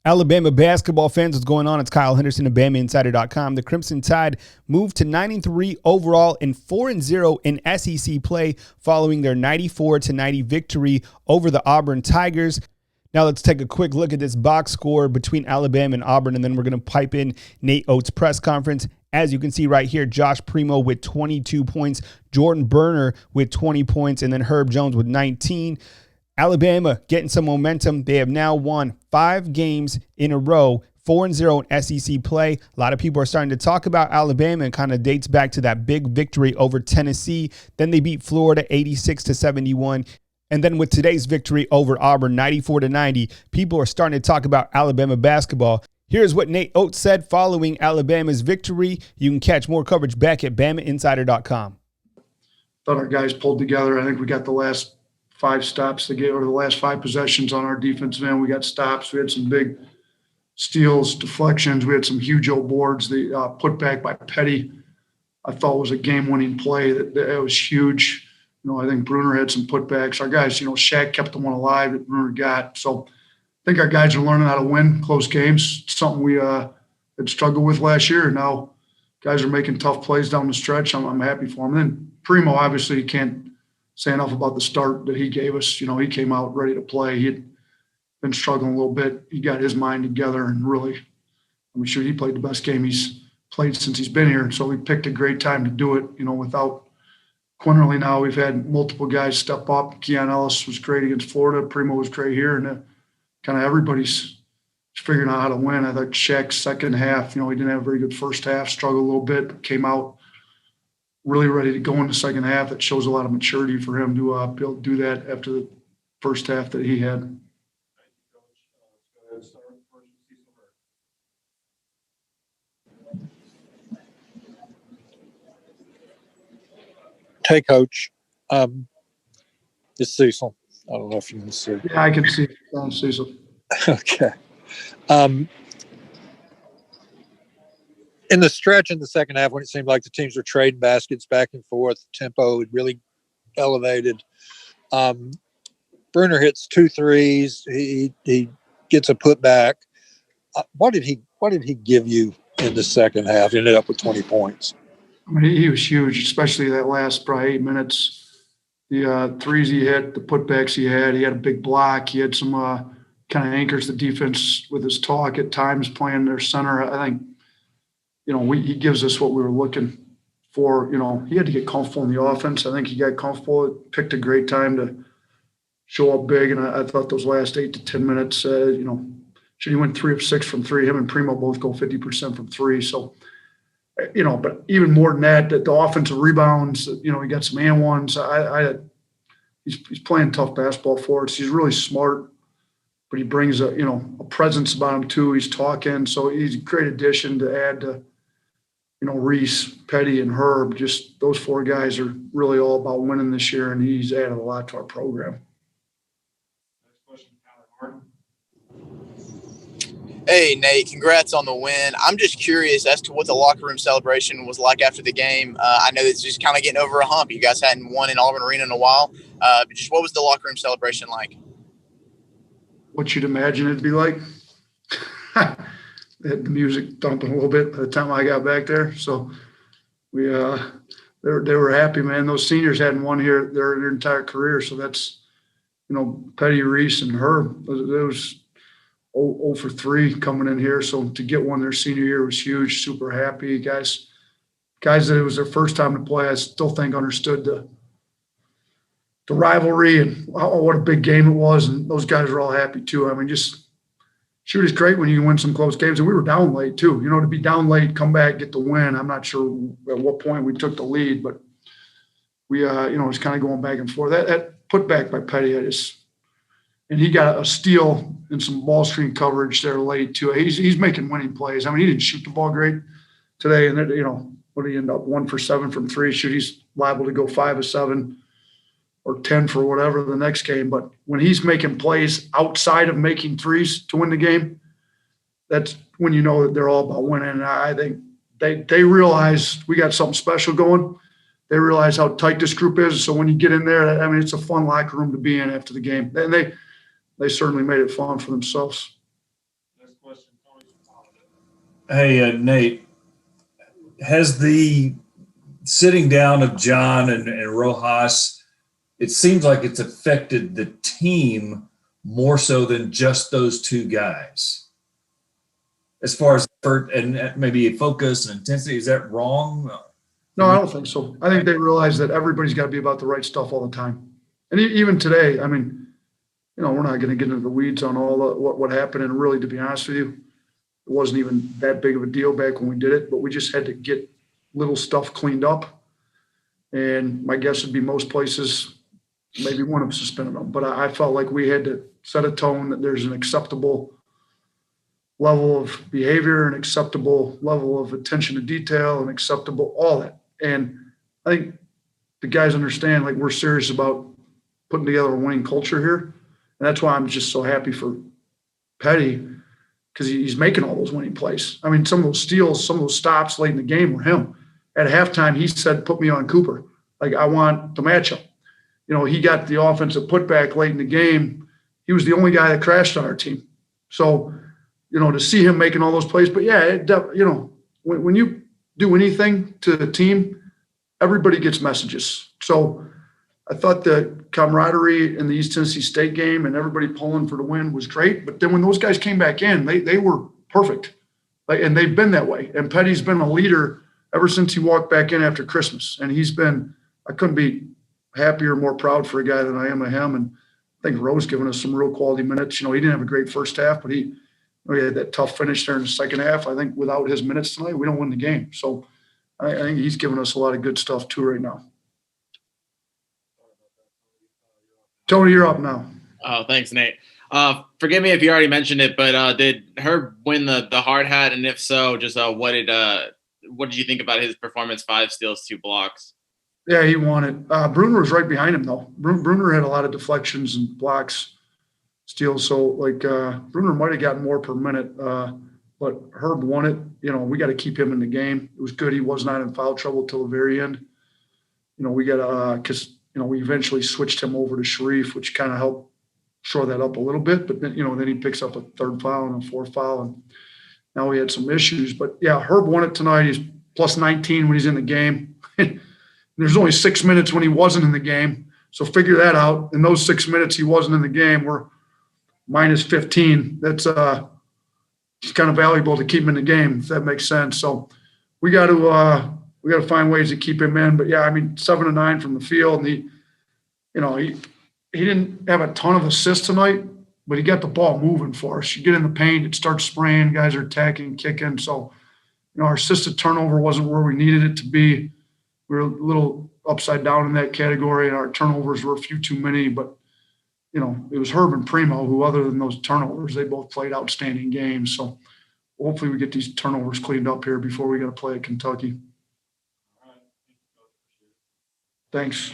Alabama basketball fans, what's going on? It's Kyle Henderson of BamaInsider.com. The Crimson Tide moved to 9-3 overall and 4-0 in SEC play following their 94-90 victory over the Auburn Tigers. Now let's take a quick look at this box score between Alabama and Auburn, and then we're going to pipe in Nate Oats' press conference. As you can see right here, Josh Primo with 22 points, Jordan Bruner with 20 points, and then Herb Jones with 19. Alabama getting some momentum. They have now won 5 games in a row, 4-0 in SEC play. A lot of people are starting to talk about Alabama, and kind of dates back to that big victory over Tennessee. Then they beat Florida 86-71. And then with today's victory over Auburn 94-90, people are starting to talk about Alabama basketball. Here's what Nate Oats said following Alabama's victory. You can catch more coverage back at BamaInsider.com. Thought our guys pulled together. I think we got the last 5 stops to get, or the last 5 possessions on our defensive end. We got stops. We had some big steals, deflections. We had some huge old boards. The putback by Petty, I thought was a game-winning play. That was huge. I think Bruner had some putbacks. Our guys, Shaq kept the one alive that Bruner got. So I think our guys are learning how to win close games. It's something we had struggled with last year. Now guys are making tough plays down the stretch. I'm happy for them. And then Primo, obviously, you can't say enough about the start that he gave us. He came out ready to play. He had been struggling a little bit. He got his mind together and really, he played the best game he's played since he's been here. So we picked a great time to do it, without Quinterly. Now we've had multiple guys step up. Keon Ellis was great against Florida. Primo was great here. And kind of everybody's figuring out how to win. I thought Shaq's second half, he didn't have a very good first half, struggled a little bit, came out really ready to go in the second half. It shows a lot of maturity for him to be able to do that after the first half that he had. Hey, Coach. It's Cecil. I don't know if you can see. Yeah, I can see Cecil. Okay. In the stretch in the second half, when it seemed like the teams were trading baskets back and forth, tempo had really elevated. Bruner hits 2 threes. He gets a putback. What did he give you in the second half? He ended up with 20 points. He was huge, especially that last probably 8 minutes. The threes he hit, the putbacks he had a big block. He had some kind of anchors the defense with his talk at times, playing their center. I think, he gives us what we were looking for. He had to get comfortable in the offense. I think he got comfortable, picked a great time to show up big. And I thought those last 8 to 10 minutes, should he went 3 of 6 from 3. Him and Primo both go 50% from 3. So, but even more than that, the offensive rebounds, he got some and ones. He's playing tough basketball for us. He's really smart, but he brings a presence about him too. He's talking. So he's a great addition to add to, Reese, Petty, and Herb. Just those 4 guys are really all about winning this year, and he's added a lot to our program. Next question, Martin. Hey, Nate, congrats on the win. I'm just curious as to what the locker room celebration was like after the game. I know it's just kind of getting over a hump. You guys hadn't won in Auburn Arena in a while. But just what was the locker room celebration like? What you'd imagine it'd be like. They had the music thumping a little bit by the time I got back there. So they were happy, man. Those seniors hadn't won here their entire career. So that's, Petty, Reese, and Herb. It was 0 for 3 coming in here. So to get one their senior year was huge. Super happy. Guys that it was their first time to play, I still think understood the rivalry and what a big game it was. And those guys were all happy too. Shoot is great when you can win some close games. And we were down late too. To be down late, come back, get the win. I'm not sure at what point we took the lead, but we, was kind of going back and forth. That putback by Petty, and he got a steal and some ball screen coverage there late too. He's making winning plays. He didn't shoot the ball great today, and what did he end up 1 for 7 from 3? He's liable to go 5 of 7 or 10 for whatever the next game. But when he's making plays outside of making threes to win the game, that's when you know that they're all about winning. And I think they realize we got something special going. They realize how tight this group is. So when you get in there, it's a fun locker room to be in after the game. And they certainly made it fun for themselves. Next question, Tony. Hey, Nate, has the sitting down of John and Rojas, it seems like it's affected the team more so than just those two guys? As far as effort and maybe focus and intensity, is that wrong? No, I don't think so. I think they realize that everybody's got to be about the right stuff all the time. And even today, I mean, you know, we're not going to get into the weeds on all what happened. And really, to be honest with you, it wasn't even that big of a deal back when we did it, but we just had to get little stuff cleaned up. And my guess would be most places maybe wouldn't have suspended them. But I felt like we had to set a tone that there's an acceptable level of behavior, an acceptable level of attention to detail, and acceptable all that. And I think the guys understand, like, we're serious about putting together a winning culture here. And that's why I'm just so happy for Petty, because he's making all those winning plays. I mean, some of those steals, some of those stops late in the game were him. At halftime, he said, put me on Cooper. Like, I want the matchup. You know, he got the offensive putback late in the game. He was the only guy that crashed on our team. So, you know, to see him making all those plays. But, yeah, you know, when you do anything to the team, everybody gets messages. So I thought the camaraderie in the East Tennessee State game and everybody pulling for the win was great. But then when those guys came back in, they were perfect. Like, and they've been that way. And Petty's been a leader ever since he walked back in after Christmas. And he's been – I couldn't be happier, more proud for a guy than I am of him. And I think Rowe's given us some real quality minutes. You know, he didn't have a great first half, but he had that tough finish there in the second half. I think without his minutes tonight, we don't win the game. So I think he's given us a lot of good stuff too right now. Tony, you're up now. Oh, thanks, Nate. Forgive me if you already mentioned it, but did Herb win the hard hat? And if so, just what did you think about his performance? 5 steals, 2 blocks. Yeah, he won it. Bruner was right behind him, though. Bruner had a lot of deflections and blocks, steals. So, like, Bruner might have gotten more per minute, but Herb won it. You know, we got to keep him in the game. It was good he was not in foul trouble till the very end. You know, we got to because, you know, we eventually switched him over to Sharif, which kind of helped shore that up a little bit. But then, you know, then he picks up a 3rd foul and a 4th foul, and now we had some issues. But, yeah, Herb won it tonight. He's plus 19 when he's in the game. There's only 6 minutes when he wasn't in the game. So figure that out. In those 6 minutes he wasn't in the game, we're minus 15. That's it's kind of valuable to keep him in the game, if that makes sense. So we got to find ways to keep him in. But yeah, I mean, 7 of 9 from the field, and he didn't have a ton of assists tonight, but he got the ball moving for us. You get in the paint, it starts spraying, guys are attacking, kicking. So, you know, our assisted turnover wasn't where we needed it to be. We were a little upside down in that category, and our turnovers were a few too many. But, you know, it was Herb and Primo who, other than those turnovers, they both played outstanding games. So hopefully we get these turnovers cleaned up here before we got to play at Kentucky. Thanks.